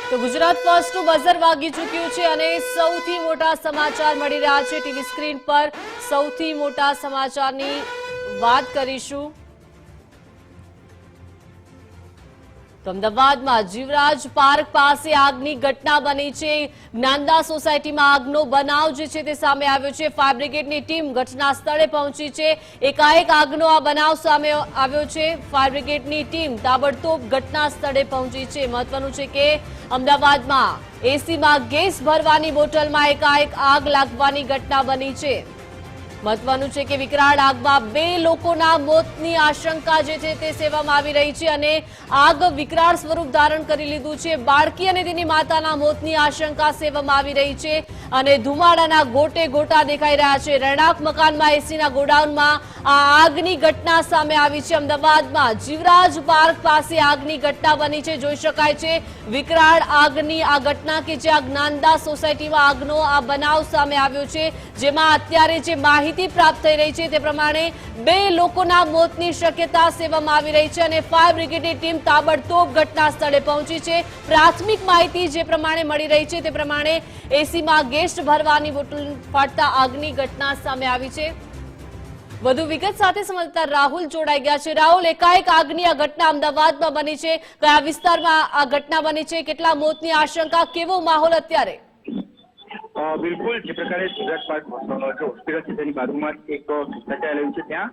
તો ગુજરાત ફર્સ્ટનું બઝર વાગી ચૂક્યું છે અને સૌથી મોટા સમાચાર મળી રહ્યા છે ટીવી સ્ક્રીન પર। સૌથી મોટા સમાચારની વાત કરીશું તો અમદાવાદમાં જીવરાજ પાર્ક પાસે આગની ઘટના બની છે। જ્ઞાનદા સોસાયટીમાં આગનો બનાવ જે છે તે સામે આવ્યો છે। ફાયર બ્રિગેડની ટીમ ઘટના સ્થળે પહોંચી છે। એકાએક આગનો આ બનાવ સામે આવ્યો છે। ફાયર બ્રિગેડની ટીમ તાબડતોબ ઘટના સ્થળે પહોંચી છે। મહત્વનું છે કે અમદાવાદમાં એસીમાં ગેસ ભરવાની બોટલમાં એકાએક આગ લાગવાની ઘટના બની છે। મહત્વનું છે કે વિકરાળ આગમાં 2 લોકોના મોતની આશંકા જે છે તે સેવામાં આવી રહી છે અને આગ વિકરાળ સ્વરૂપ ધારણ કરી લીધું છે। બાળકી અને તેની માતાના મોતની આશંકા સેવામાં આવી રહી છે અને ધુમાડાના ગોટે ગોટા દેખાઈ રહ્યા છે। રહેણાંક મકાનમાં એસીના ગોડાઉનમાં આ આગની ઘટના સામે આવી છે। અમદાવાદમાં જીવરાજ પાર્ક પાસે આગની ઘટના બની છે। જોઈ શકાય છે વિકરાળ આગની આ ઘટના કે જ્યાં જ્ઞાનદા સોસાયટીમાં આગનો આ બનાવ સામે આવ્યો છે, જેમાં અત્યારે જે માહિતી પ્રાપ્ત થઈ રહી છે તે પ્રમાણે 2 લોકોના મોતની શક્યતા સેવામાં આવી રહી છે અને ફાયર બ્રિગેડની ટીમ તાબડતોબ ઘટના સ્થળે પહોંચી છે। પ્રાથમિક માહિતી જે પ્રમાણે મળી રહી છે તે પ્રમાણે એસીમાં ગેસ ભરવાની બોટલ ફાટતા આગની ઘટના સામે આવી છે। વધુ વિગત સાથે સમજતા રાહુલ જોડાઈ ગયા છે। રાહુલ, એકાએક આગની આ ઘટના અમદાવાદમાં બની છે, કયા વિસ્તારમાં આ ઘટના બની છે, કેટલા મોતની આશંકા, કેવો માહોલ અત્યારે? બિલકુલ, જે પ્રકારે જીવરાજ પાર્ક હોસ્પિટલ છે તેની બાજુમાં એક સોસાયટી આવેલું છે, ત્યાં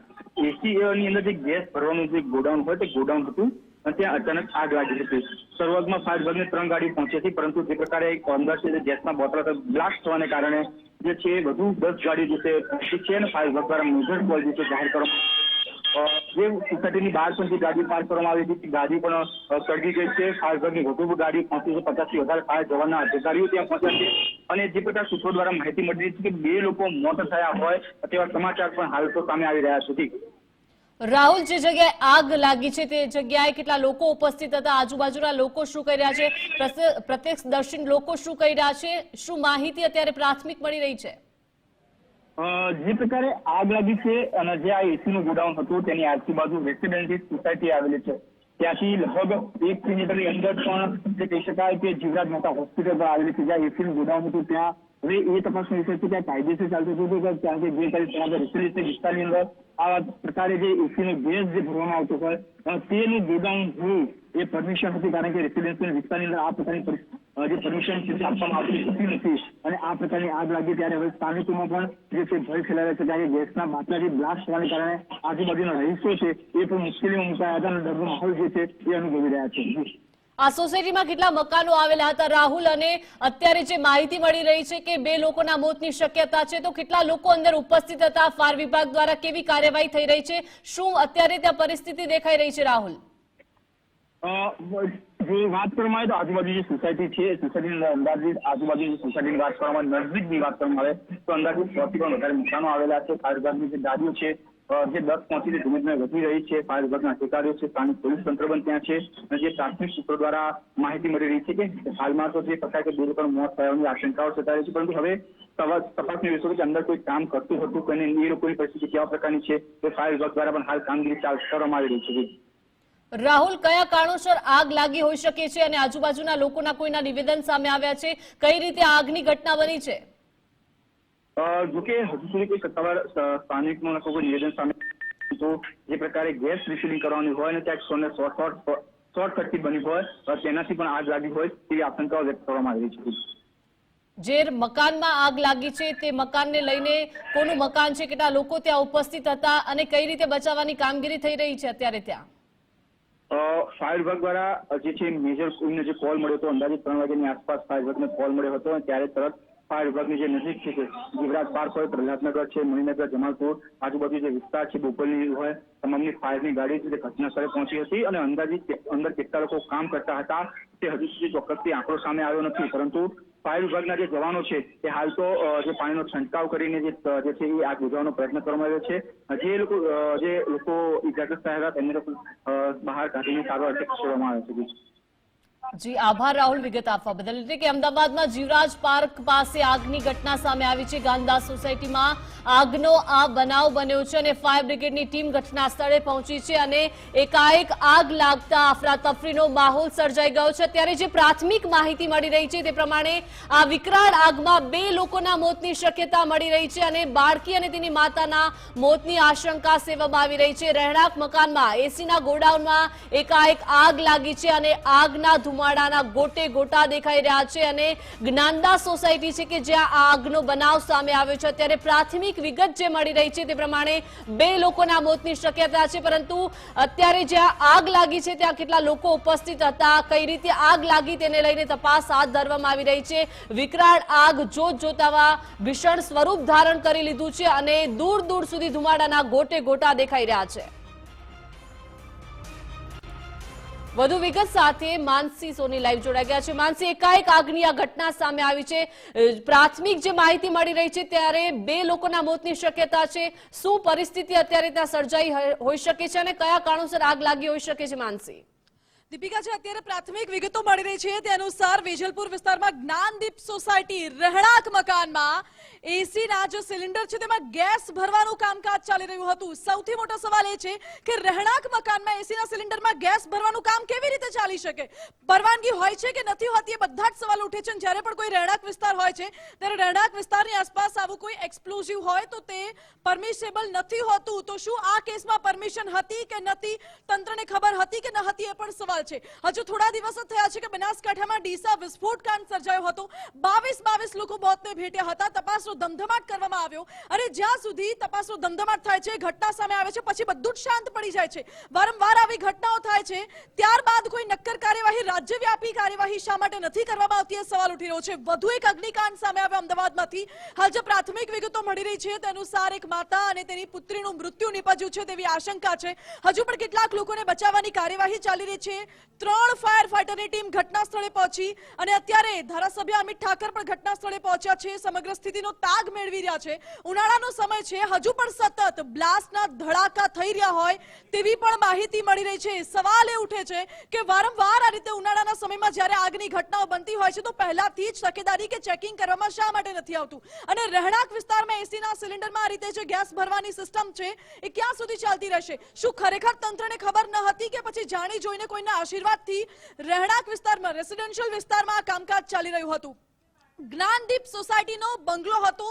એસી ની અંદર જે ગેસ ભરવાનું જે ગોડાઉન હોય તે ગોડાઉન હતું અને ત્યાં અચાનક આગ લાગી હતી। શરૂઆતમાં ફાયર બ્રિગેડની 3 ગાડી પહોંચી હતી, પરંતુ જે પ્રકારે અંદર છે ગેસના બોટલ બ્લાસ્ટ થવાને કારણે જે છે વધુ 10 ગાડી જે છે પહોંચી છે અને ફાયર વિભાગ દ્વારા મેજર કોલ જે છે જાહેર કરવામાં જે સોસાયટીની બહાર પણ જે ગાડી પાર્ક કરવામાં આવી હતી ગાડી પણ સળગી ગઈ છે। ફાયર વિભાગની વધુ ગાડી પહોંચી છે, 50 થી વધારે ફાયર જવાનના અધિકારીઓ ત્યાં પહોંચ્યા છે અને જે પ્રકાર સૂત્રો દ્વારા માહિતી મળી રહી છે કે 2 લોકો મોત થયા હોય તેવા સમાચાર પણ હાલ તો સામે આવી રહ્યા છે। રાહુલ, જે જગ્યાએ આગ લાગી છે તે જગ્યાએ કેટલા લોકો ઉપસ્થિત હતા? આજુબાજુના લોકો શું કહી રહ્યા છે? પ્રત્યક્ષદર્શી લોકો શું કહી રહ્યા છે? શું માહિતી અત્યારે પ્રાથમિક મળી રહી છે? જે પ્રકારે આગ લાગી છે અને જે આ એસી નું ગોડાઉન હતું તેની આજુબાજુ રેસિડેન્સી સોસાયટી આવેલી છે, ત્યાંથી લગભગ 1 કિલોમીટરની અંદર પણ જે કહી શકાય કે જીવરાજ મહેતા હોસ્પિટલ આવેલી છે, જ્યાં એસી નું ગોડાઉન હતું ત્યાં હવે એ તપાસનો વિષય છે કે કાયદેસર ચાલતું હતું કે ત્યાં જે રેસિડેન્સી વિસ્તારની અંદર આ પ્રકારે જે એસી નો ગેસ જે ભરવામાં આવતો હોય તેનું ગોડાઉન હોય એ પરમિશન હતી, કારણ કે રેસિડેન્શિયલ વિસ્તારની અંદર આ પ્રકારની જે પરમિશન છે આપવામાં આવતી નથી અને આ પ્રકારની આગ લાગી ત્યારે હવે સ્થાનિકોમાં પણ જે છે ભય ફેલાયો છે, કારણ કે ગેસના બાટલા જે બ્લાસ્ટ થવાને કારણે આજુબાજુના રહીશો છે એ પણ મુશ્કેલીમાં મુકાયા હતા અને ડરનો માહોલ જે છે એ અનુભવી રહ્યા છે। આ સોસાયટીમાં કેટલા મકાનો આવેલા હતા રાહુલ, અને અત્યારે જે માહિતી મળી રહી છે કે 2 લોકોના મોતની શક્યતા છે, તો કેટલા લોકો અંદર ઉપસ્થિત હતા? ફાયર વિભાગ દ્વારા કેવી કાર્યવાહી થઈ રહી છે? શું અત્યારે ત્યાં પરિસ્થિતિ દેખાઈ રહી છે રાહુલ? જો વાત કરવામાં આવે તો આજુબાજુ જે સોસાયટી છે સોસાયટીની અંદાજિત આજુબાજુ સોસાયટીની વાત કરવામાં નજદીકની વાત કરવામાં આવે તો અંદાજિત 100 થી પણ વધારે મકાનો આવેલા છે। ફાયર વિભાગની જે ગાડીઓ છે જે 10 પહોંચી ધીમે ધીમે વધી રહી છે। ફાયર વિભાગના અધિકારીઓ છે, સ્થાનિક પોલીસ તંત્ર પણ ત્યાં છે અને જે પ્રાથમિક સૂત્રો દ્વારા માહિતી મળી રહી છે કે હાલમાં તો જે પ્રકાર કે 2 લોકોના મોત થયાની આશંકાઓ સતાવી છે, પરંતુ હવે તપાસની વિષય કે અંદર કોઈ કામ કરતું હતું કે એ લોકોની પરિસ્થિતિ કેવા પ્રકારની છે તે ફાયર વિભાગ દ્વારા પણ હાલ કામગીરી કરવામાં આવી રહી છે। રાહુલ, કયા કારણોસર આગ લાગી હોઈ શકે છે અને આજુબાજુના લોકોના કોઈના નિવેદન સામે આવ્યા છે? કઈ રીતે આગની ઘટના બની છે? જોકે હજુ સુધી કોઈ સત્તાવાર સ્થાનિકમાં કોઈ નિવેદન સામે તો જે પ્રકારે ગેસ રિફિલિંગ કરવાની હોય ને ત્યાં શોર્ટ સર્કિટ બની હોય તેનાથી પણ આગ લાગી હોય તેવી આશંકાઓ વ્યક્ત કરવામાં આવી રહી છે। જે મકાનમાં આગ લાગી છે તે મકાનને લઈને કોનું મકાન છે, કેટલા લોકો ત્યાં ઉપસ્થિત હતા અને કઈ રીતે બચાવવાની કામગીરી થઈ રહી છે અત્યારે ત્યાં? ફાયર વિભાગ દ્વારા જે છે મેજર કોઈને જે કોલ મળ્યો હતો અંદાજિત 3 વાગ્યાની આસપાસ ફાયર વિભાગને કોલ મળ્યો હતો અને ત્યારે તરત ફાયર વિભાગની જે નજીક છે જીવરાજ પાર્ક હોય, પ્રહલાદનગર છે, મણિનગર, જમાલપુર, આજુબાજુ જે વિસ્તાર છે બોપલની હોય તમામની ફાયરની ગાડી છે તે ઘટના સ્થળે પહોંચી હતી અને અંદાજિત અંદર કેટલા લોકો કામ કરતા હતા તે હજુ સુધી ચોક્કસથી આંકડો સામે આવ્યો નથી, પરંતુ ફાયર વિભાગના જે જવાનો છે તે હાલ તો જે પાણીનો છંટકાવ કરીને જે છે એ આગ બુઝાવવાનો પ્રયત્ન કરવામાં આવ્યો છે। જે લોકો ઇજાગ્રસ્ત થયા હતા તેમને બહાર કાઢીને સારવાર અર્થે ખસેડવામાં આવે છે। જી આભાર રાહુલ વિગત આપવા બદલ. એટલે કે અમદાવાદમાં જીવરાજ પાર્ક પાસે આગની ઘટના સામે આવી છે. ગાંધીધામ સોસાયટીમાં આગનો આ બનાવ બન્યો છે અને ફાયર બ્રિગેડની ટીમ ઘટના સ્થળે પહોંચી છે અને એકાએક આગ લાગતા અફરાતફરીનો માહોલ સર્જાઈ ગયો છે. ત્યારે જે પ્રાથમિક માહિતી મળી રહી છે તે પ્રમાણે આ વિકરાળ આગમાં 2 લોકોના મોતની શક્યતા મળી રહી છે અને બાળકી અને તેની માતાના મોતની આશંકા સેવવામાં આવી રહી છે. રહેણાંક મકાનમાં એસીના ગોડાઉનમાં એકાએક આગ લાગી છે અને આગના ધુમાડાના ગોટે ગોટા દેખાઈ રહ્યા છે અને જ્ઞાનદા સોસાયટી છે કે જ્યાં આ આગનો બનાવ સામે આવ્યો છે. ત્યારે પ્રાથમિક વિગત જે મળી રહી છે તે પ્રમાણે 2 લોકોના મોતની શક્યતા છે, પરંતુ અત્યારે જ્યાં આગ લાગી છે ત્યાં કેટલા લોકો ઉપસ્થિત હતા, કઈ રીતે આગ લાગી તેને લઈને તપાસ હાથ ધરવામાં આવી રહી છે. વિકરાળ આગ જોત જોતામાં ભીષણ સ્વરૂપ ધારણ કરી લીધું છે અને દૂર દૂર સુધી ધુમાડાના ગોટે ગોટા દેખાઈ રહ્યા છે. વધુ વિગત સાથે માનસી સોની લાઈવ જોડાઈ ગયા છે. માનસી, એકાએક આગની આ ઘટના સામે આવી છે. પ્રાથમિક જે માહિતી મળી રહી છે ત્યારે 2 લોકોના મોતની શક્યતા છે. શું પરિસ્થિતિ અત્યારે ત્યાં સર્જાઈ હોઈ શકે છે અને કયા કારણોસર આગ લાગી હોઈ શકે છે? માનસી, દીપિકા, છે અત્યારે પ્રાથમિક વિગતો મળી રહી છે તે અનુસાર વેજલપુર વિસ્તારમાં જ્ઞાનદીપ સોસાયટી રહેણાંક મકાનમાં એસીના જે સિલિન્ડર છે તેમાં ગેસ ભરવાનું કામકાજ ચાલી રહ્યું હતું. સૌથી મોટો સવાલ એ છે કે રહેણાંક મકાનમાં એસીના સિલિન્ડરમાં ગેસ ભરવાનું કામ કેવી રીતે ચાલી શકે? પરવાનગી હોય છે કે નથી હોતી, એ બધા જ સવાલ ઉઠે છે. જ્યારે પણ કોઈ રહેણાંક વિસ્તાર હોય છે ત્યારે રહેણાંક વિસ્તારની આસપાસ આવું કોઈ એક્સપ્લોઝિવ હોય તો તે પરમિશેબલ નથી હોતું. તો શું આ કેસમાં પરમિશન હતી કે નથી, તંત્રને ખબર હતી કે ન હતી, એ પણ સવાલ છે. હજુ થોડા દિવસો થયા છે કે બનાસકાંઠામાં ડીસા વિસ્ફોટ કાંડ સર્જાયો હતો. 22 લોકો મોતને ભેટ્યા હતા. તપાસનો ધમધમાટ કરવામાં આવ્યો અને જ્યાં સુધી તપાસનો ધમધમાટ થાય છે, ઘટના સામે આવે છે, પછી બધું જ શાંત પડી જાય છે. વારંવાર આવી ઘટનાઓ થાય છે, ત્યારબાદ કોઈ નક્કર કાર્યવાહી, રાજ્યવ્યાપી કાર્યવાહી શા માટે નથી કરવામાં આવતી, એ સવાલ ઉઠી રહ્યો છે. વધુ એક અગ્નિકાંડ સામે આવ્યો અમદાવાદમાંથી. હાલ જે પ્રાથમિક વિગતો મળી રહી છે તે અનુસાર એક માતા અને તેની પુત્રીનું મૃત્યુ નિપજ્યું છે તેવી આશંકા છે. હજુ પણ કેટલાક લોકોને બચાવવાની કાર્યવાહી ચાલી રહી છે. 3 ફાયર ફાઈટરની ટીમ ઘટના સ્થળે પહોંચી અને અત્યારે ધારાસભ્ય અમિત ઠાકર પણ ઘટના સ્થળે પહોંચ્યા છે. સમગ્ર સ્થિતિનો તાગ મેળવી રહ્યા છે. ઉનાળાનો સમય છે, હજુ પણ સતત બ્લાસ્ટના ધડાકા થઈ રહ્યા હોય તેવી પણ માહિતી મળી રહી છે. સવાલ એ ઉઠે છે કે વારંવાર આ રીતે ઉનાળાના સમયમાં જ્યારે આગની ઘટનાઓ બનતી હોય છે તો પહેલાથી જ તકેદારી કે ચેકિંગ કરવામાં શા માટે નથી આવતું? અને રહેણાંક વિસ્તારમાં એસીના સિલિન્ડરમાં આ રીતે જે ગેસ ભરવાની સિસ્ટમ છે એ ક્યાં સુધી ચાલતી રહેશે? શું ખરેખર તંત્રને ખબર ન હતી કે પછી જાણી જોઈને કોઈના આશીર્વાદથી રહેણાંક વિસ્તારમાં, રેસિડેન્શિયલ વિસ્તારમાં આ કામકાજ ચાલી રહ્યું હતું? જ્ઞાનદીપ સોસાયટીનો બંગલો હતો.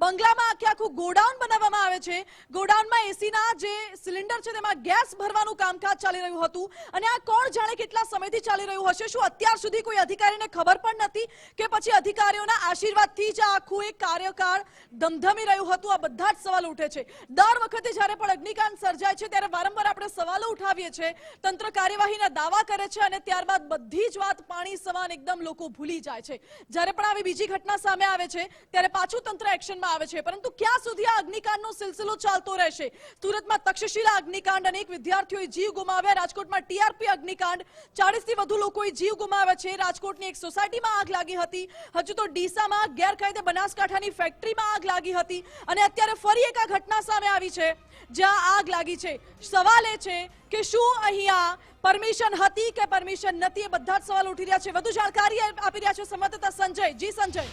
બંગલામાં આખું ગોડાઉન બનાવવામાં આવે છે. ગોડાઉનમાં એસીના જે સિલિન્ડર છે તેમાં ગેસ ભરવાનું કામકાજ ચાલી રહ્યું હતું અને આ કોણ જાણે કેટલા સમયથી ચાલી રહ્યું હશે? શું અત્યાર સુધી કોઈ અધિકારીને ખબર પણ નથી કે પછી અધિકારીઓના આશીર્વાદથી જ આખું એક કાર્યકાળ ધમધમી રહ્યું હતું? આ બધા જ સવાલ ઉઠે છે. દર વખતે જ્યારે પણ અગ્નિકાંડ સર્જાય છે ત્યારે વારંવાર આપણે સવાલો ઉઠાવીએ છીએ. તંત્ર કાર્યવાહીના દાવા કરે છે અને ત્યારબાદ બધી જ વાત પાણી સમાન એકદમ લોકો ભૂલી જાય છે. જ્યારે પણ આવી બીજી ઘટના સામે આવે છે ત્યારે પાછું તંત્ર એક્શનમાં આવે છે. પરંતુ ક્યાં સુધી આ અગ્નિકાંડનો સિલસિલો ચાલતો રહેશે? સુરતમાં તક્ષશિલા અગ્નિકાંડ, અનેક વિદ્યાર્થીઓએ જીવ ગુમાવ્યા. રાજકોટમાં ટીઆરપી અગ્નિકાંડ, 40 થી વધુ લોકોએ જીવ ગુમાવ્યા છે. રાજકોટની એક સોસાયટીમાં આગ લાગી હતી. હજુ તો ડીસામાં ગેરકાયદે બનાસકાંઠાની ફેક્ટરીમાં આગ લાગી હતી અને અત્યારે ફરી એક આ ઘટના સામે આવી છે જ્યાં આગ લાગી છે. સવાલ એ છે કે શું અહીંયા પરમિશન હતી કે પરમિશન નથી? એ બધા જ સવાલ ઉઠી રહ્યા છે. વધુ જાણકારી આપી રહ્યા છે સંવાદદાતા સંજય. જી સંજય.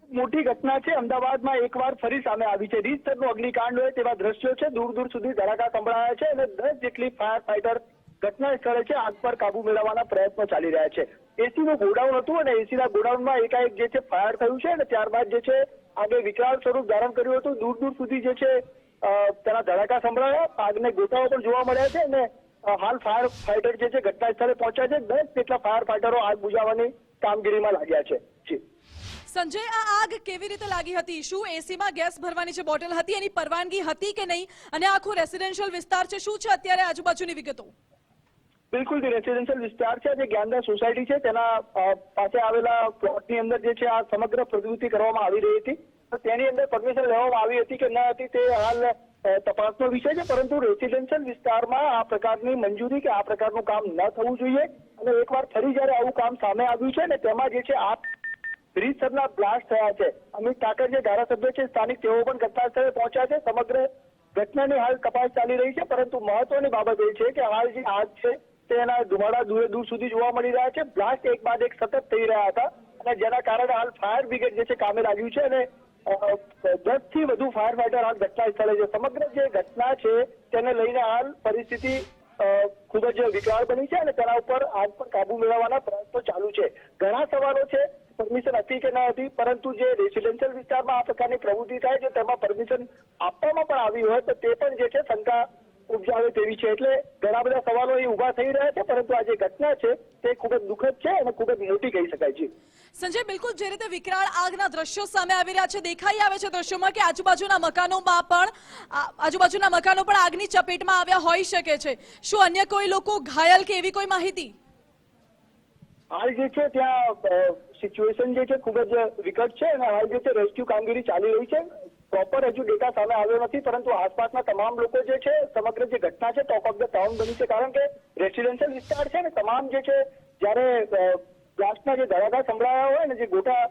મોટી ઘટના છે અમદાવાદમાં એકવાર ફરી સામે આવી છે. રીતસરનો અગ્નિકાંડ હોય તેવા દ્રશ્યો છે. દૂર દૂર સુધી ધડાકા સંભળાયા છે અને 10 જેટલી ફાયર ફાઈટર ઘટના સ્થળે છે. આગ પર કાબુ મેળવવાના પ્રયત્નો ચાલી રહ્યા છે. એસીનું ગોડાઉન હતું અને એસીના ગોડાઉનમાં એકાએક જે છે ફાયર થયું છે અને ત્યારબાદ જે છે આગે વિકરાળ સ્વરૂપ ધારણ કર્યું હતું. દૂર દૂર સુધી જે છે તેના ધડાકા સંભળાયા, આગને ગોતાઓ પણ જોવા મળ્યા છે અને હાલ ફાયર ફાઈટર જે છે ઘટના સ્થળે પહોંચ્યા છે. 10 જેટલા ફાયર ફાઈટરો આગ બુઝાવવાની કામગીરીમાં લાગ્યા છે. જી સંજય, આ આગ કેવી રીતે લાગી હતી? શું એસીમાં ગેસ ભરવાની જે બોટલ હતી એની પરવાનગી હતી કે નહીં? અને આખો રેસિડેન્શિયલ વિસ્તાર છે, શું છે અત્યારે આજુબાજુની વિગતો? બિલકુલ, જે રેસિડેન્શિયલ વિસ્તાર છે, જે જ્ઞાનદા સોસાયટી છે તેના પાસે આવેલા પ્લોટની અંદર જે છે આ સમગ્ર પ્રવૃત્તિ કરવામાં આવી રહી હતી. તેની અંદર પરમિશન લેવામાં આવી હતી કે ન હતી તે હાલ તપાસનો વિષય છે. પરંતુ રેસિડેન્શિયલ વિસ્તારમાં આ પ્રકારની મંજૂરી કે આ પ્રકારનું કામ ન થવું જોઈએ અને એકવાર ફરી જયારે આવું કામ સામે આવ્યું છે ને તેમાં જે છે આ રીતસરના બ્લાસ્ટ થયા છે. અમિત ઠાકર જે ધારાસભ્ય છે સ્થાનિક, તેઓ પણ ઘટના સ્થળે પહોંચ્યા છે. સમગ્ર ઘટનાની હાલ તપાસ ચાલી રહી છે. પરંતુ મહત્વની બાબત એ છે કે હાલ જે આગ છે તેના ધુમાડા દૂર દૂર સુધી જોવા મળી રહ્યા છે. બ્લાસ્ટ એક બાદ એક સતત થઈ રહ્યા હતા અને જેના કારણે હાલ ફાયર બ્રિગેડ જે છે કામે લાગ્યું છે અને 10 થી વધુ ફાયર ફાઈટર હાલ ઘટના સ્થળે છે. સમગ્ર જે ઘટના છે તેને લઈને હાલ પરિસ્થિતિ ખૂબ જ વિકરાળ બની છે અને તેના ઉપર આગ પર કાબુ મેળવવાના પ્રયત્નો ચાલુ છે. ઘણા સવાલો છે, પરમિશન હતી કે ન હતી, પરંતુ જે રેસિડેન્શિયલ વિસ્તારમાં આ પ્રકારની પ્રવૃત્તિ થાય છે તેમાં પરમિશન આપવામાં પણ આવી હોય તો તે પણ જે છે શંકા ઉપજાવે તેવી છે. એટલે ઘણા બધા સવાલો અહીં ઉભા થઈ રહ્યા છે, પરંતુ આ જે ઘટના છે તે ખૂબ જ દુઃખદ છે અને ખૂબ જ મોટી કહી શકાય છે. સંજય, બિલકુલ જે રીતે વિકરાળ આગના દ્રશ્યો સામે આવી રહ્યા છે, દેખાઈ આવે છે દ્રશ્યોમાં કે આજુબાજુના મકાનો પણ આગની ચપેટમાં આવ્યા હોઈ શકે છે. શું અન્ય કોઈ લોકો ઘાયલ કે એવી કોઈ માહિતી? હાલ જે છે ત્યાં સિચ્યુએશન જે છે ખૂબ જ વિકટ છે અને હાલ જે છે રેસ્ક્યુ કામગીરી ચાલી રહી છે. પ્રોપર હજુ ડેટા સામે આવ્યો નથી, પરંતુ આસપાસના તમામ લોકો જે છે સમગ્ર જે ઘટના છે ટોક ઓફ ધ ટાઉન બની છે, કારણ કે રેસિડેન્શિયલ વિસ્તાર છે ને તમામ જે છે જ્યારે બ્લાસ્ટના જે ધડાકા સંભળાયા હોય ને જે ગોટા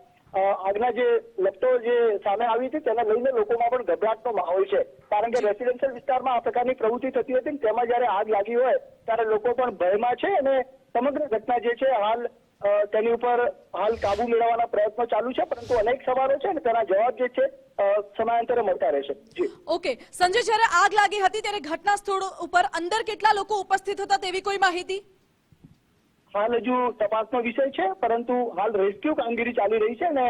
આગના જે લપટો જે સામે આવી હતી તેને લઈને લોકોમાં પણ ગભરાટનો માહોલ છે, કારણ કે રેસિડેન્શિયલ વિસ્તારમાં આ પ્રકારની પ્રવૃત્તિ થતી હતી તેમાં જયારે આગ લાગી હોય ત્યારે લોકો પણ ભયમાં છે અને સમગ્ર ઘટના જે છે હાલ તેની ઉપર હાલ કાબુ મેળવવાના પ્રયત્નો ચાલુ છે, પરંતુ અનેક સવાલો છે અને તેના જવાબ જે છે સમયાંતરે મળતા રહેશે. જી ઓકે સંજય, જ્યારે આગ લાગી હતી ત્યારે ઘટના સ્થળ ઉપર અંદર કેટલા લોકો ઉપસ્થિત હતા તેવી કોઈ માહિતી? હાલ હજુ તપાસનો વિષય છે, પરંતુ હાલ રેસ્ક્યુ કામગીરી ચાલી રહી છે અને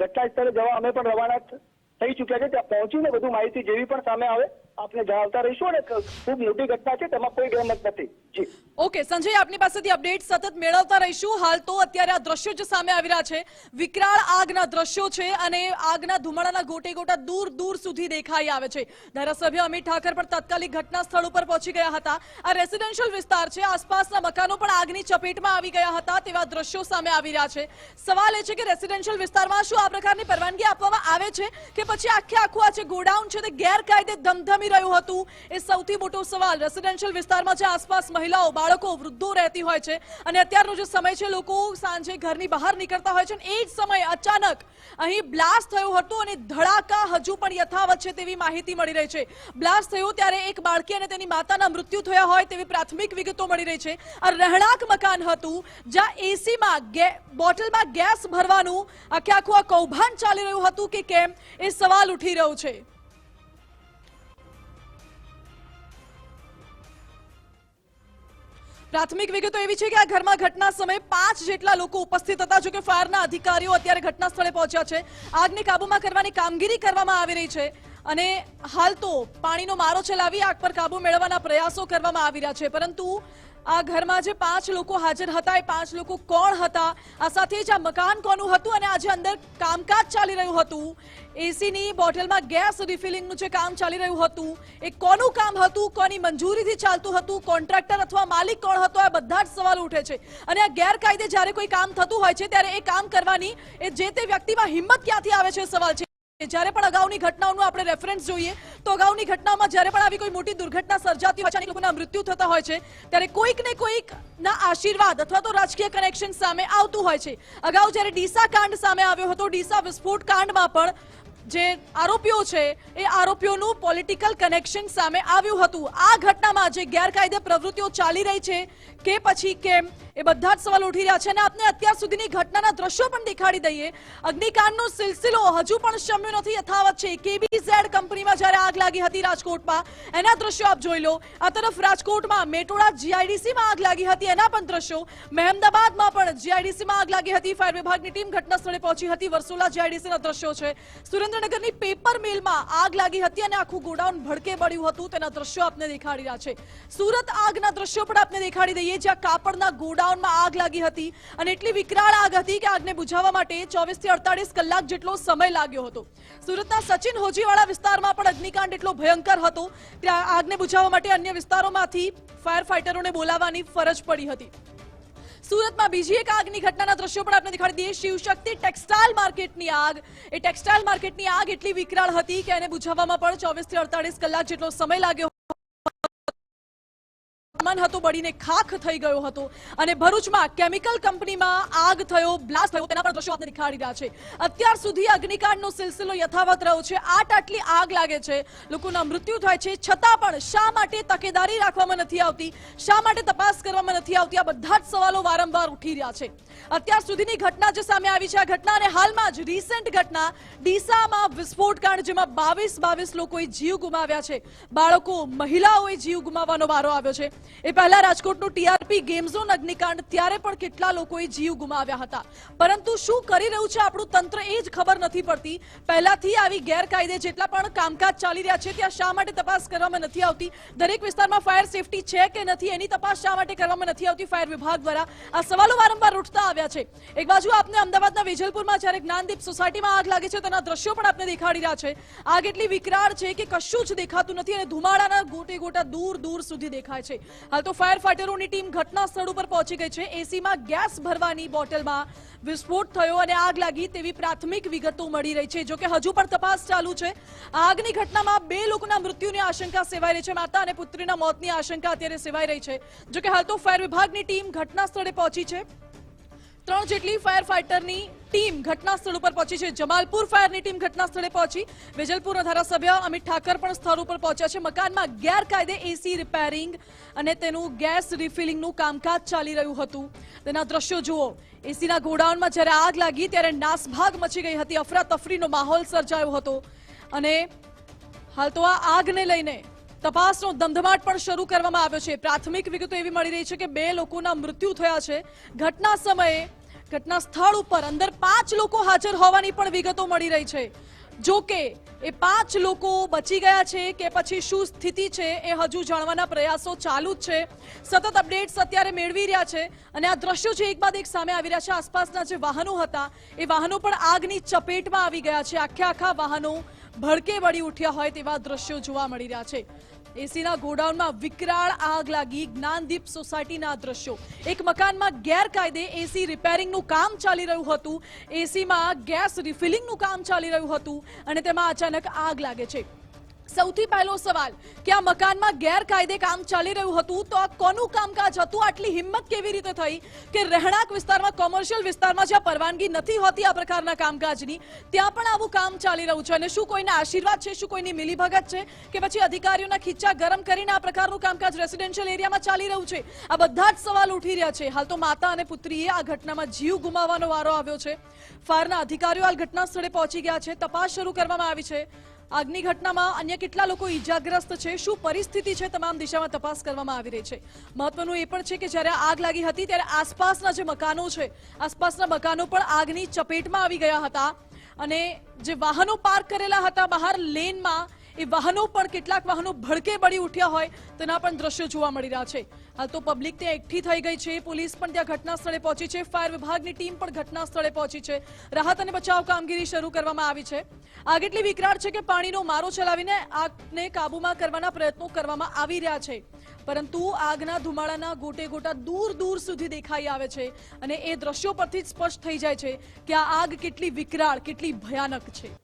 ઘટના સ્થળે જવા અમે પણ રવાના થઈ ચૂક્યા છે. ત્યાં પહોંચીને વધુ માહિતી જેવી પણ સામે આવે આપને જણાવતા રહીશું અને ખૂબ મોટી ઘટના છે, તેમાં કોઈ ગેરમત નથી. જી ઓકે સંજય, આપની પાસેથી અપડેટ સતત મેળવતા રહીશું. હાલ તો અત્યારે આ દ્રશ્યો જે સામે આવી રહ્યા છે વિકરાળ આગના દ્રશ્યો છે અને આગના ધુમાડાના ગોટે ગોટા દૂર દૂર સુધી દેખાઈ આવે છે. ધારાસભ્ય અમિત ઠાકર પણ તાત્કાલિક ઘટના સ્થળ ઉપર પહોંચી ગયા હતા. આ રેસિડેન્શિયલ વિસ્તાર છે, આસપાસના મકાનો પણ આગની ચપેટમાં આવી ગયા હતા તેવા દ્રશ્યો સામે આવી રહ્યા છે. સવાલ એ છે કે રેસિડેન્શિયલ વિસ્તારમાં શું આ પ્રકારની પરવાનગી આપવામાં આવે છે કે પછી આખું આ જે ગોડાઉન છે તે ગેરકાયદે ધમધમી રહ્યું હતું? એ સૌથી મોટો સવાલ. રેસિડેન્શિયલ વિસ્તારમાં જે આસપાસ મહિલાઓ, બાળકો, વૃદ્ધો રહેતી હોય છે અને અત્યારનો જે સમય છે લોકો સાંજે ઘરની બહાર નીકળતા હોય છે, એ જ સમયે અચાનક અહીં બ્લાસ્ટ થયું હતું અને ધડાકા હજુ પણ યથાવત છે તેવી માહિતી મળી રહી છે. બ્લાસ્ટ થયો ત્યારે એક બાળકી અને તેની માતાના મૃત્યુ થયા હોય તેવી પ્રાથમિક વિગતો મળી રહી છે. આ રહેણાંક મકાન હતું જ્યાં એસીમાં બોટલમાં ગેસ ભરવાનું આખું આ કૌભાંડ ચાલી રહ્યું હતું કે કેમ, એ સવાલ ઉઠી રહ્યો છે. પ્રાથમિક વિગતો એવી છે કે આ ઘરમાં ઘટના સમયે 5 જેટલા લોકો ઉપસ્થિત હતા. જો કે ફાયરના અધિકારીઓ અત્યારે ઘટના સ્થળે પહોંચ્યા છે. આગને કાબૂમાં કરવાની કામગીરી કરવામાં આવી રહી છે અને હાલ તો પાણીનો મારો ચલાવી આગ પર કાબુ મેળવવાના પ્રયાસો કરવામાં આવી રહ્યા છે. પરંતુ આ ઘરમાં જે 5 લોકો હાજર હતા એ 5 લોકો કોણ હતા, આ સાથે જ આ મકાન કોનું હતું અને આજે અંદર કામકાજ ચાલી રહ્યું હતું, એસીની બોટલમાં ગેસ રિફિલિંગનું જે કામ ચાલી રહ્યું હતું એ કોનું કામ હતું, કોની મંજૂરીથી ચાલતું હતું, કોન્ટ્રાક્ટર અથવા માલિક કોણ હતો, આ બધા જ સવાલ ઉઠે છે. અને આ ગેરકાયદે જ્યારે કોઈ કામ થતું હોય છે ત્યારે એ કામ કરવાની એ જે તે વ્યક્તિમાં હિંમત ક્યાંથી આવે છે સવાલ છે. જ્યારે પણ અગાઉની ઘટનાઓનું આપણે રેફરન્સ જોઈએ તો અગાઉની ઘટનાઓમાં જ્યારે પણ આવી કોઈ મોટી દુર્ઘટના સર્જાતી હોય છે અને લોકોના મૃત્યુ થતા હોય છે ત્યારે કોઈક ને કોઈકના આશીર્વાદ અથવા તો રાજકીય કનેક્શન સામે આવતું હોય છે. અગાઉ જ્યારે ડીસા કાંડ સામે આવ્યો હતો, ડીસા વિસ્ફોટ કાંડમાં પણ જે આરોપીઓ છે એ આરોપીઓનું પોલિટિકલ કનેક્શન સામે આવ્યું હતું. આ ઘટનામાં જે ગેરકાયદે પ્રવૃત્તિઓ ચાલી રહી છે કે પછી કેમ, એ બધા જ સવાલ ઉઠી રહ્યા છે અને આપને અત્યાર સુધીની ઘટનાના દ્રશ્યો પણ દેખાડી દઈએ. અગ્નિકાંડનો સિલસિલો હજુ પણ શમ્યો નથી, યથાવત છે. કેબીઝેડ કંપનીમાં જ્યારે આગ લાગી હતી રાજકોટમાં, એના દ્રશ્યો આપ જોઈ લો. આ તરફ રાજકોટમાં મેટોડા જીઆઈડીસીમાં આગ લાગી હતી, એના પણ દ્રશ્યો. મહેમદાબાદમાં પણ જીઆઈડીસીમાં આગ લાગી હતી, ફાયર વિભાગની ટીમ ઘટના સ્થળે પહોંચી હતી. વર્સોલા જીઆઈડીસીના દ્રશ્યો છે. સુરેન્દ્રનગરની પેપર મિલમાં આગ લાગી હતી અને આખું ગોડાઉન ભડકે બળ્યું હતું, તેના દ્રશ્યો આપને દેખાડી રહ્યા છે. સુરત આગના દ્રશ્યો પણ આપને દેખાડી દઈએ, જ્યાં કાપડના ગોડાઉનમાં આગ લાગી હતી અને એટલી વિકરાળ આગ હતી કે આગને બુઝાવવા માટે 24 થી 48 કલાક જેટલો સમય લાગ્યો હતો. સુરતના સચિન હોજીવાળા વિસ્તારમાં પણ અગ્નિકાંડ એટલો ભયંકર હતો ત્યાં આગને બુઝાવવા માટે અન્ય વિસ્તારોમાંથી ફાયર ફાઈટરોને બોલાવવાની ફરજ પડી હતી. સુરતમાં બીજી એક આગની ઘટનાના દ્રશ્યો પણ આપણે દેખાડી દઈએ. શિવશક્તિ ટેક્સટાઇલ માર્કેટની આગ, એ ટેક્સટાઇલ માર્કેટની આગ એટલી વિકરાળ હતી કે એને બુઝાવવામાં પણ 24 થી 48 કલાક જેટલો સમય લાગ્યો. મકાન હતો બળીને ખાખ થઈ ગયો હતો અને ભરૂચમાં કેમિકલ કંપનીમાં આગ થયો, બ્લાસ્ટ થયો, તેના પણ દ્રશ્યો આપને દેખાડી રહ્યા છે. અત્યાર સુધી અગ્નિકાંડનો સિલસિલો યથાવત રહ્યો છે. આટલી આગ લાગે છે, લોકોના મૃત્યુ થાય છે, છતાં પણ શા માટે તકેદારી રાખવામાં નથી આવતી, શા માટે તપાસ કરવામાં નથી આવતી, આ બધા જ સવાલો વારંવાર ઉઠી રહ્યા છે. અત્યાર સુધીની ઘટના જે સામે આવી છે, આ ઘટના અને હાલમાં જ રિસેન્ટ ઘટના ડીસામાં વિસ્ફોટકાંડ, જેમાં 22 લોકોએ જીવ ગુમાવ્યા છે. બાળકો, મહિલાઓએ જીવ ગુમાવવાનો વારો આવ્યો છે. એ પહેલા રાજકોટનું ટીઆરપી ગેમ ઝોન અગ્નિકાંડ, ત્યારે પણ કેટલા લોકોએ જીવ ગુમાવ્યા હતા. પરંતુ શું કરી રહ્યું છે આપણું તંત્ર, એ જ ખબર નથી પડતી. પહેલાથી આવી ગેરકાયદે જેટલા પણ કામકાજ ચાલી રહ્યા છે, ત્યાં શા માટે તપાસ કરવામાં નથી આવતી? દરેક વિસ્તારમાં ફાયર સેફટી છે કે નથી, એની તપાસ શા માટે કરવામાં નથી આવતી ફાયર વિભાગ દ્વારા? આ સવાલો વારંવાર ઉઠતા આવ્યા છે. એક બાજુ આપને અમદાવાદના વેજલપુરમાં જ્યારે જ્ઞાનદીપ સોસાયટીમાં આગ લાગે છે, તેના દ્રશ્યો પણ આપને દેખાડી રહ્યા છે. આગ એટલી વિકરાળ છે કે કશું જ દેખાતું નથી અને ધુમાડાના ગોટે ગોટા દૂર દૂર સુધી દેખાય છે. હાલ તો ફાયર ફાઈટરોની ટીમ ઘટના સ્થળ ઉપર પહોંચી ગઈ છે. એસીમાં ગેસ ભરવાની બોટલમાં વિસ્ફોટ થયો અને આગ લાગી તેવી પ્રાથમિક વિગતો મળી રહી છે. જોકે હજુ પણ તપાસ ચાલુ છે. આગની ઘટનામાં 2 લોકોના મૃત્યુની આશંકા સેવાઈ રહી છે. માતા અને પુત્રીના મોતની આશંકા અત્યારે સેવાઈ રહી છે. જોકે હાલ તો ફાયર વિભાગની ટીમ ઘટના સ્થળે પહોંચી છે. 3 જેટલી ફાયર ફાઈટરની ટીમ ઘટના સ્થળ ઉપર પહોંચી છે. જમાલપુર ફાયરની ટીમ ઘટના સ્થળે પહોંચી. વેજલપુરના ધારાસભ્ય અમિત ઠાકર પણ સ્થળ ઉપર પહોંચ્યા છે. મકાનમાં ગેરકાયદે એસી રિપેરિંગ અને તેનું ગેસ રિફિલિંગનું કામકાજ ચાલી રહ્યું હતું. તેના દ્રશ્યો જુઓ. એસીના ગોડાઉનમાં જ્યારે આગ લાગી ત્યારે નાસભાગ મચી ગઈ હતી. અફરાતફરીનો માહોલ સર્જાયો હતો અને હાલ તો આ આગને લઈને તપાસનો ધમધમાટ પણ શરૂ કરવામાં આવ્યો છે. પ્રાથમિક વિગતો એવી મળી રહી છે કે 2 લોકોના મૃત્યુ થયા છે. ઘટના સમયે ઘટના સ્થળ ઉપર અંદર 5 લોકો હાજર હોવાની પણ વિગતો મળી રહી છે. જો કે એ 5 લોકો બચી ગયા છે કે પછી શું સ્થિતિ છે એ હજુ જાણવાના પ્રયાસો ચાલુ જ છે. સતત અપડેટ્સ અત્યારે મેળવી રહ્યા છે અને આ દ્રશ્યો છે એક બાદ એક સામે આવી રહ્યા છે. આસપાસના જે વાહનો હતા એ વાહનો પણ આગની ચપેટમાં આવી ગયા છે. આખા વાહનો ભડકે વળી ઉઠ્યા હોય તેવા દ્રશ્યો જોવા મળી રહ્યા છે. એસીના ગોડાઉનમાં વિકરાળ આગ લાગી. જ્ઞાનદીપ સોસાયટીના દ્રશ્યો. એક મકાનમાં ગેરકાયદે એસી રિપેરિંગનું કામ ચાલી રહ્યું હતું. એસીમાં ગેસ રિફિલિંગનું કામ ચાલી રહ્યું હતું અને તેમાં અચાનક આગ લાગે છે. સૌથી પહેલો સવાલ કે આ મકાનમાં ગેરકાયદે કામ ચાલી રહ્યું હતું તો આ કોનું કામકાજ હતું? આટલી હિંમત કેવી રીતે થઈ કે રહેણાંક વિસ્તારમાં, કોમર્શિયલ વિસ્તારમાં જ્યાં પરવાનગી નથી હોતી આ પ્રકારના કામકાજની, ત્યાં પણ આવું કામ ચાલી રહ્યું છે? અને શું કોઈના આશીર્વાદ છે, શું કોઈની મિલીભગત છે કે પછી અધિકારીઓના ખીચ્ચા ગરમ કરીને આ પ્રકારનું કામકાજ રેસિડેન્શિયલ એરિયામાં ચાલી રહ્યું છે? આ બધા જ સવાલ ઉઠી રહ્યા છે. હાલ તો માતા અને પુત્રીએ આ ઘટનામાં જીવ ગુમાવવાનો વારો આવ્યો છે. ફાયરના અધિકારીઓ હાલ ઘટના સ્થળે પહોંચી ગયા છે. તપાસ શરૂ કરવામાં આવી છે. આગની ઘટનામાં અન્ય કેટલા લોકો ઈજાગ્રસ્ત છે, શું પરિસ્થિતિ છે, તમામ દિશામાં તપાસ કરવામાં આવી રહી છે. મહત્વનું એ પણ છે કે જ્યારે આગ લાગી હતી ત્યારે આસપાસના જે મકાનો છે, આસપાસના મકાનો પણ આગની ચપેટમાં આવી ગયા હતા અને જે વાહનો પાર્ક કરેલા હતા બહાર લેનમાં, એ વાહનો પણ કેટલાક વાહનો ભડકે બળી ઉઠ્યા હોય તેના પણ દ્રશ્યો જોવા મળી રહ્યા છે. હાલ તો પબ્લિક ત્યાં એકઠી થઈ ગઈ છે. પોલીસ પણ ત્યાં ઘટના સ્થળે પહોંચી છે. ફાયર વિભાગની ટીમ પણ ઘટના સ્થળે પહોંચી છે. રાહત અને બચાવ કામગીરી શરૂ કરવામાં આવી છે. આગ એટલી વિકરાળ છે કે પાણીનો મારો ચલાવીને આગને કાબૂમાં કરવાના પ્રયત્નો કરવામાં આવી રહ્યા છે. પરંતુ આગના ધુમાડાના ગોટે ગોટા દૂર દૂર સુધી દેખાઈ આવે છે અને એ દ્રશ્યો પરથી જ સ્પષ્ટ થઈ જાય છે કે આ આગ કેટલી વિકરાળ, કેટલી ભયાનક છે.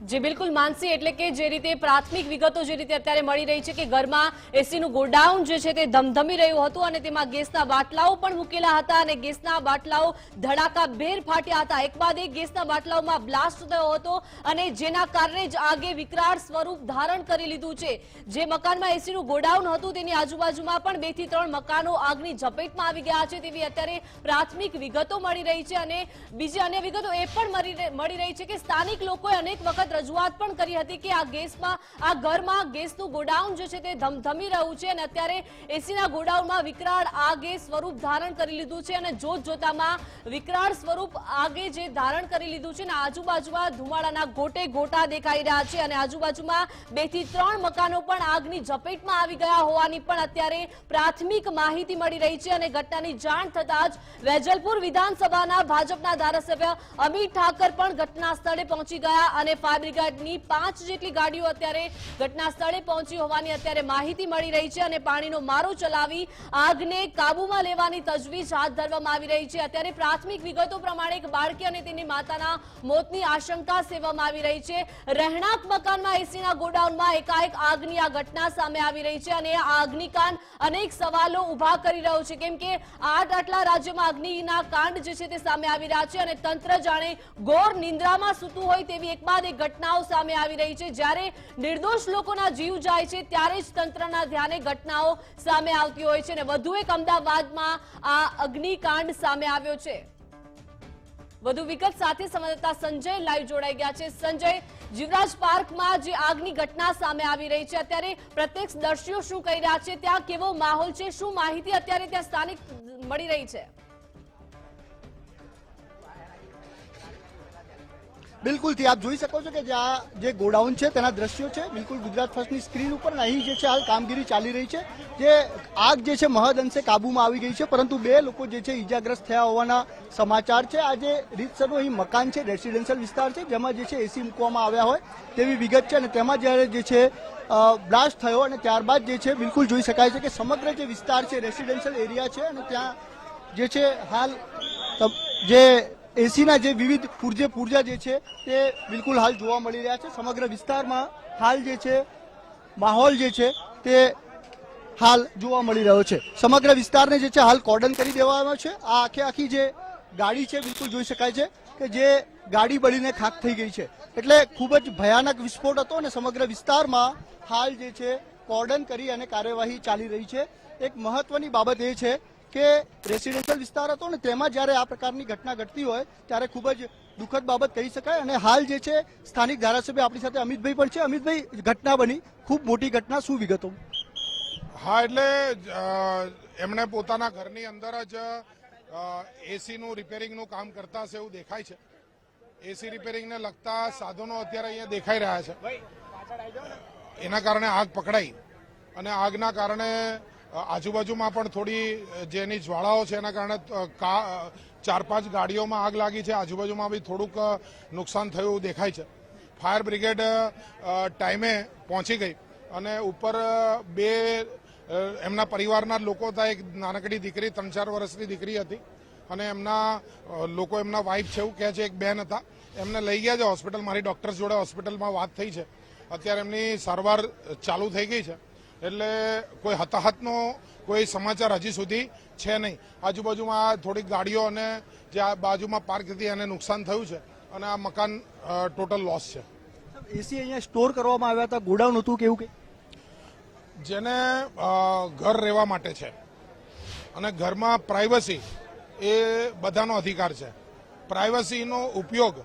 જે બિલકુલ માનસી, એટલે કે જે રીતે પ્રાથમિક વિગતો જે રીતે અત્યારે મળી રહી છે કે ઘરમાં એસીનું ગોડાઉન જે છે તે ધમધમી રહ્યું હતું અને તેમાં ગેસના બાટલાઓ પણ મૂકેલા હતા અને ગેસના બાટલાઓ ધડાકાભેર ફાટ્યા હતા. એક બાદ એક ગેસના બાટલાઓમાં બ્લાસ્ટ થયો હતો અને જેના કારણે જ આગે વિકરાળ સ્વરૂપ ધારણ કરી લીધું છે. જે મકાનમાં એસીનું ગોડાઉન હતું તેની આજુબાજુમાં પણ 2 થી 3 મકાનો આગની ઝપેટમાં આવી ગયા છે તેવી અત્યારે પ્રાથમિક વિગતો મળી રહી છે. અને બીજી અન્ય વિગતો એ પણ મળી રહી છે કે સ્થાનિક લોકોએ અનેક વખત રજૂઆત પણ કરી હતી કે આ ઘરમાં ગેસનું ગોડાઉન જે છે તે ધમધમી રહ્યું છે અને અત્યારે એસીના ગોડાઉનમાં વિકરાળ આગે સ્વરૂપ ધારણ કરી લીધું છે અને જોત જોતામાં વિકરાળ સ્વરૂપ આગે જે ધારણ કરી લીધું છે અને આજુબાજુમાં ધુમાડાના ગોટે ગોટા દેખાઈ રહ્યા છે અને આજુબાજુમાં 2 થી 3 મકાનો પણ આગની ઝપેટમાં આવી ગયા હોવાની પણ અત્યારે પ્રાથમિક માહિતી મળી રહી છે. અને ઘટનાની જાણ થતાં જ વેજલપુર વિધાનસભાના ભાજપના ધારાસભ્ય અમિત ઠાકર પણ ઘટના સ્થળે પહોંચી ગયા અને ફાયર ફાયર બ્રિગેડની 5 જેટલી ગાડીઓ અત્યારે ઘટના સ્થળે પહોંચી હોવાની અત્યારે માહિતી મળી રહી છે અને પાણીનો મારો ચલાવી આગને કાબૂમાં લેવાની તજવીજ હાથ ધરવામાં આવી રહી છે. અત્યારે પ્રાથમિક વિગતો પ્રમાણે એક બાળકી અને તેની માતાના મોતની આશંકા સેવવામાં આવી રહી છે. રહેણાંક મકાનમાં એસીના ગોડાઉનમાં એકાએક આગની આ ઘટના સામે આવી રહી છે અને આ અગ્નિકાંડ અનેક સવાલો ઉભા કરી રહ્યો છે, કેમ કે આટલા રાજ્યમાં અગ્નિના કાંડ જે છે તે સામે આવી રહ્યા છે અને તંત્ર જાણે ઘોર નિંદ્રામાં સૂતું હોય તેવી એક બાદ એક ઘટનાઓ સામે આવી રહી છે. જ્યારે નિર્દોષ લોકોના જીવ જાય છે ત્યારે જ તંત્રના ધ્યાને ઘટનાઓ સામે આવતી હોય છે અને વધુ એક અમદાવાદમાં આ અગ્નિકાંડ સામે આવ્યો છે. વધુ વિગત સાથે સંવાદદાતા સંજય લાઈવ જોડાઈ ગયા છે. સંજય, જીવરાજ પાર્કમાં જે આગની ઘટના સામે આવી રહી છે, અત્યારે પ્રત્યક્ષદર્શીઓ શું કહી રહ્યા છે, ત્યાં કેવો માહોલ છે, શું માહિતી અત્યારે ત્યાં સ્થાનિક મળી રહી છે? બિલકુલથી આપ જોઈ શકો છો કે જે ગોડાઉન છે તેના દ્રશ્યો છે બિલકુલ ગુજરાત ફર્સ્ટની સ્ક્રીન ઉપર. અહીં જે છે હાલ કામગીરી ચાલી રહી છે. જે આગ જે છે મહદ અંશે કાબુમાં આવી ગઈ છે, પરંતુ 2 લોકો જે છે ઈજાગ્રસ્ત થયા હોવાના સમાચાર છે. આ જે રીતસરનું અહીં મકાન છે, રેસિડેન્શિયલ વિસ્તાર છે, જેમાં જે છે એસી મૂકવામાં આવ્યા હોય તેવી વિગત છે અને તેમાં જ્યારે જે છે બ્લાસ્ટ થયો અને ત્યારબાદ જે છે બિલકુલ જોઈ શકાય છે કે સમગ્ર જે વિસ્તાર છે રેસિડેન્શિયલ એરિયા છે અને ત્યાં જે છે હાલ જે એસીના જે વિવિધ પૂર્જા જે છે તે બિલકુલ હાલ જોવા મળી રહ્યા છે. સમગ્ર વિસ્તારમાં હાલ જે છે માહોલ જે છે તે હાલ જોવા મળી રહ્યો છે. સમગ્ર વિસ્તારને જે છે હાલ કોર્ડન કરી દેવામાં છે. આ આખી જે ગાડી છે બિલકુલ જોઈ શકાય છે કે જે ગાડી બળીને ખાખ થઈ ગઈ છે. એટલે ખૂબ જ ભયાનક વિસ્ફોટ હતો અને સમગ્ર વિસ્તારમાં હાલ જે છે કોર્ડન કરી અને કાર્યવાહી ચાલી રહી છે. એક મહત્વની બાબત એ છે કે રેસિડેન્શિયલ વિસ્તાર હતો ને તેમાં જ્યારે આ પ્રકારની ઘટના ઘટતી હોય ત્યારે ખૂબ જ દુઃખદ બાબત કહી શકાય. અને હાલ જે છે સ્થાનિક ધારાસભ્ય આપણી સાથે અમિતભાઈ પણ છે. અમિતભાઈ, ઘટના બની, ખૂબ મોટી ઘટના, શું વિગતો? હા, એટલે એમણે પોતાના ઘરની અંદર જ એસીનું રિપેરિંગનું કામ કરતા હશે એવું દેખાય છે. એસી રિપેરિંગને લગતા સાધનો અત્યારે અહીંયા દેખાઈ રહ્યા છે. એના કારણે આગ પકડાઈ અને આગના કારણે આજુબાજુમાં પણ થોડી જેની જ્વાળાઓ છે એના કારણે 4-5 ગાડીઓમાં આગ લાગી છે. આજુબાજુમાં બી થોડુંક નુકસાન થયું એવું દેખાય છે. ફાયર બ્રિગેડ ટાઈમે પહોંચી ગઈ અને ઉપર 2 એમના પરિવારના લોકો હતા. એક નાનકડી દીકરી, 3-4 વર્ષની દીકરી હતી અને એમના લોકો, એમના વાઇફ છે એવું કહે છે, એક બેન હતા, એમને લઈ ગયા છે હોસ્પિટલ. મારી ડોક્ટર્સ જોડે હોસ્પિટલમાં વાત થઈ છે. અત્યારે એમની સારવાર ચાલુ થઈ ગઈ છે. એટલે કોઈ હતાહતનો કોઈ સમાચાર હજી સુધી છે નહીં. આજુબાજુમાં થોડીક ગાડીઓ અને જે આ બાજુમાં પાર્ક હતી એને નુકસાન થયું છે અને આ મકાન ટોટલ લોસ છે. એસી અહીંયા સ્ટોર કરવામાં આવ્યા હતા, ગોડાઉન હતું કેવું કે જેને ઘર રહેવા માટે છે અને ઘરમાં પ્રાઇવસી એ બધાનો અધિકાર છે. પ્રાઇવસીનો ઉપયોગ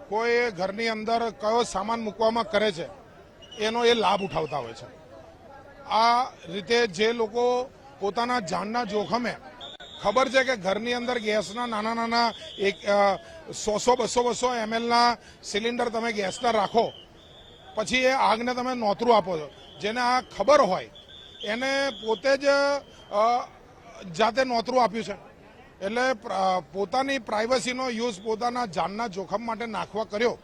કોઈ ઘરની અંદર કયો સામાન મૂકવામાં કરે છે એનો એ લાભ ઉઠાવતા હોય છે. આ રીતે જે લોકો પોતાના જાનના જોખમે, ખબર છે કે ઘરની અંદર ગેસના નાના 100-200 mlના સિલિન્ડર તમે ગેસના રાખો, પછી એ આગને તમે નોતરું આપો છો. જેને આ ખબર હોય એને પોતે જ જાતે નોતરું આપ્યું છે. એટલે પોતાની પ્રાઇવસીનો યુઝ પોતાના જાનના જોખમ માટે નાખવા કર્યો,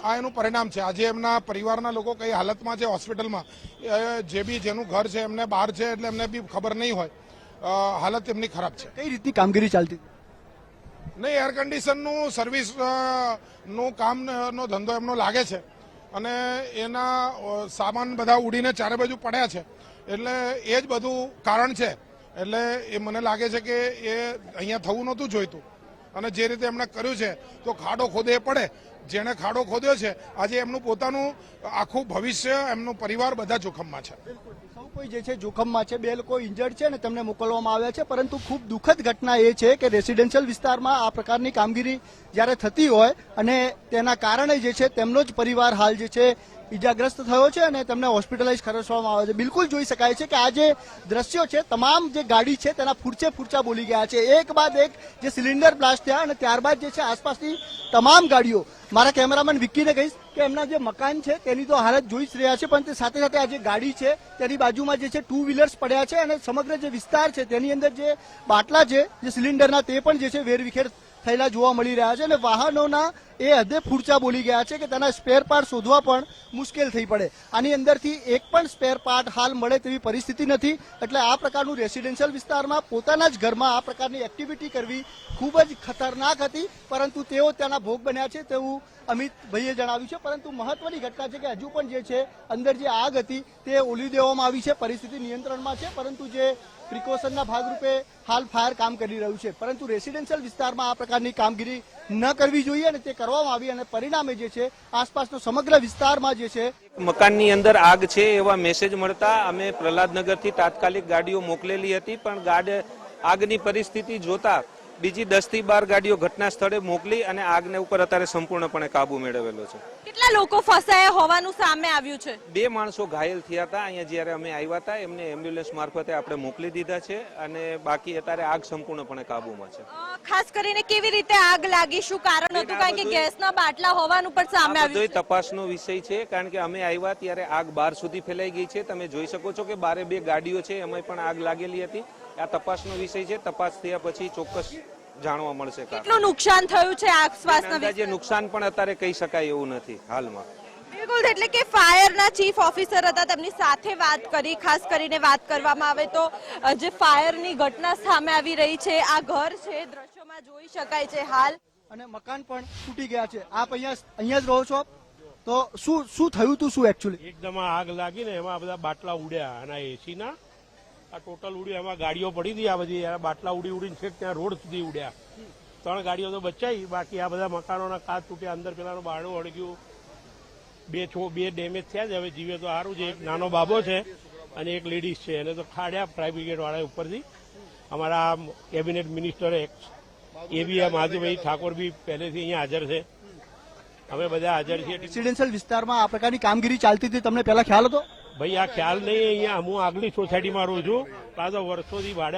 આ એનું પરિણામ છે. આજે એમના પરિવારના લોકો કઈ હાલતમાં છે હોસ્પિટલમાં, જે બી જેનું ઘર છે એમને બહાર છે એટલે એમને બી ખબર નહીં હોય. હાલત એમની ખરાબ છે. કઈ રીતની કામગીરી ચાલતી? નહીં, એર કન્ડિશનનું સર્વિસનું કામનો ધંધો એમનો લાગે છે અને એના સામાન બધા ઉડીને ચારે બાજુ પડ્યા છે. એટલે એ જ બધું કારણ છે. એટલે એ મને લાગે છે કે એ અહીંયા થવું નહોતું જોઈતું અને જે રીતે એમણે કર્યું છે તો ખાડો ખોદે પડે. જેણે ખાડો ખોદ્યો છે આજે એમનું પોતાનું આખું ભવિષ્ય, એમનું પરિવાર બધા જોખમમાં છે. સૌ કોઈ જે છે જોખમમાં છે. 2 લોકો ઇન્જર્ડ છે અને તેમને મોકલવામાં આવ્યા છે. પરંતુ ખૂબ દુઃખદ ઘટના એ છે કે રેસિડેન્શિયલ વિસ્તારમાં આ પ્રકારની કામગીરી જ્યારે થતી હોય અને તેના કારણે જે છે તેમનો જ પરિવાર હાલ જે છે ઈજાગ્રસ્ત થયો છે અને તેમને હોસ્પિટલાઇઝ કરવામાં આવે છે. બિલકુલ જોઈ શકાય છે કે આ જે દ્રશ્યો છે, તમામ જે ગાડી છે તેના ફૂરચા બોલી ગયા છે. એક બાદ એક જે સિલિન્ડર બ્લાસ્ટ થયા અને ત્યારબાદ જે છે આસપાસની તમામ ગાડીઓ, મારા કેમેરામેન વિક્કીને કહીશ કે એમના જે મકાન છે તેની તો હાલત જોઈ જ રહ્યા છે, પણ તે સાથે સાથે આ જે ગાડી છે તેની બાજુમાં જે છે 2 વ્હીલર્સ પડ્યા છે અને સમગ્ર જે વિસ્તાર છે તેની અંદર જે બાટલા છે જે સિલિન્ડરના તે પણ જે છે વેરવિખેર થયેલા જોવા મળી રહ્યા છે અને વાહનોના એ હદે ફૂરચા બોલી ગયા છે કે તેના સ્પેર પાર્ટ શોધવા પણ મુશ્કેલ થઈ પડે. આની અંદરથી એક પણ સ્પેર પાર્ટ હાલ મળે તેવી પરિસ્થિતિ નથી. એટલે આ પ્રકારનું રેસિડેન્શિયલ વિસ્તારમાં પોતાના જ ઘરમાં આ પ્રકારની એક્ટિવિટી કરવી ખૂબ જ ખતરનાક હતી, પરંતુ તેઓ તેના ભોગ બન્યા છે તેવું અમિતભાઈએ જણાવ્યું છે. પરંતુ મહત્વની ઘટના છે કે હજુ પણ જે છે અંદર જે આગ હતી તે ઓલવી દેવામાં આવી છે, પરિસ્થિતિ નિયંત્રણમાં છે, પરંતુ જે પ્રિકોશનના ભાગરૂપે હાલ ફાયર કામ કરી રહ્યું છે. પરંતુ રેસિડેન્શિયલ વિસ્તારમાં આ પ્રકારની કામગીરી ન કરવી જોઈએ અને તે કરવામાં આવી અને પરિણામે જે છે આસપાસનો સમગ્ર વિસ્તારમાં જે છે મકાનની અંદર આગ છે એવા મેસેજ મળતા અમે પ્રહલાદનગરથી તાત્કાલિક ગાડીઓ મોકલેલી હતી, પણ આગની પરિસ્થિતિ જોતા બીજી 10 થી 12 ગાડીઓ ઘટના સ્થળે મોકલી અને આગને ઉપર અત્યારે સંપૂર્ણપણે કાબુ મેળવેલો છે. કેટલા લોકો ફસાયા હોવાનું સામે આવ્યું છે? 2 માણસો ઘાયલ થયા હતા. અહીંયા જ્યારે અમે આવ્યા હતા એમને એમ્બ્યુલન્સ મારફતે આપણે મોકલી દીધા છે અને બાકી અત્યારે આગ સંપૂર્ણપણે કાબુમાં છે. ખાસ કરીને કેવી રીતે આગ લાગી, શું કારણ હતું? કારણ કે ગેસના બાટલા હોવાનું પણ સામે આવ્યું છે. તપાસનો વિષય છે, કારણ કે અમે આવ્યા ત્યારે આગ બહાર સુધી ફેલાઈ ગઈ છે. તમે જોઈ શકો છો કે બારે 2 ગાડીઓ છે એમાં પણ આગ લાગેલી હતી. આ તપાસનો વિષય છે. તપાસ થયા પછી ચોક્કસ જાણવા મળશે. કેટલું નુકસાન થયું છે આસપાસના? જે નુકસાન પણ અત્યારે કહી શકાય એવું નથી હાલમાં. બિલકુલ, એટલે કે ફાયરના ચીફ ઓફિસર હતા, તેમની સાથે વાત કરી. ખાસ કરીને વાત કરવામાં આવે તો જે ફાયરની ઘટના સામે આવી રહી છે, આ ઘર છે, દ્રશ્યોમાં જોઈ શકાય છે હાલ, અને મકાન પણ તૂટી ગયા છે. આપ અહીંયા જ રહો છો, તો શું થયું હતું? શું એકચ્યુઅલી એકદમ આગ લાગી ને એમાં બધા બાટલા ઉડ્યા અને એસી ના આ ટોટલ ઉડ્યું. એમાં ગાડીઓ પડી હતી, આ બધી બાટલા ઉડીને છેક ત્યાં રોડ સુધી ઉડ્યા. 3 ગાડીઓ તો બચાઈ, બાકી આ બધા મકાનોના કાચ તૂટ્યા. અંદર પેલાનું બારણું અડગ્યું. 2 ડેમેજ થયા છે. હવે જીવે તો સારું છે. એક નાનો બાબો છે અને એક લેડીઝ છે, એને તો ખાડ્યા ફાયર બ્રિગેડ વાળા ઉપરથી. અમારા કેબિનેટ મિનિસ્ટર એ બી માધુભાઈ ઠાકોર બી પહેલેથી અહીંયા હાજર છે. અમે બધા હાજર છીએ. રેસિડેન્શિયલ વિસ્તારમાં આ પ્રકારની કામગીરી ચાલતી હતી, તમને પહેલા ખ્યાલ હતો? ભાઈ આ ખ્યાલ નહીં. અહીંયા હું આગલી સોસાયટીમાં રહું છું, પાછો વર્ષોથી ભાડે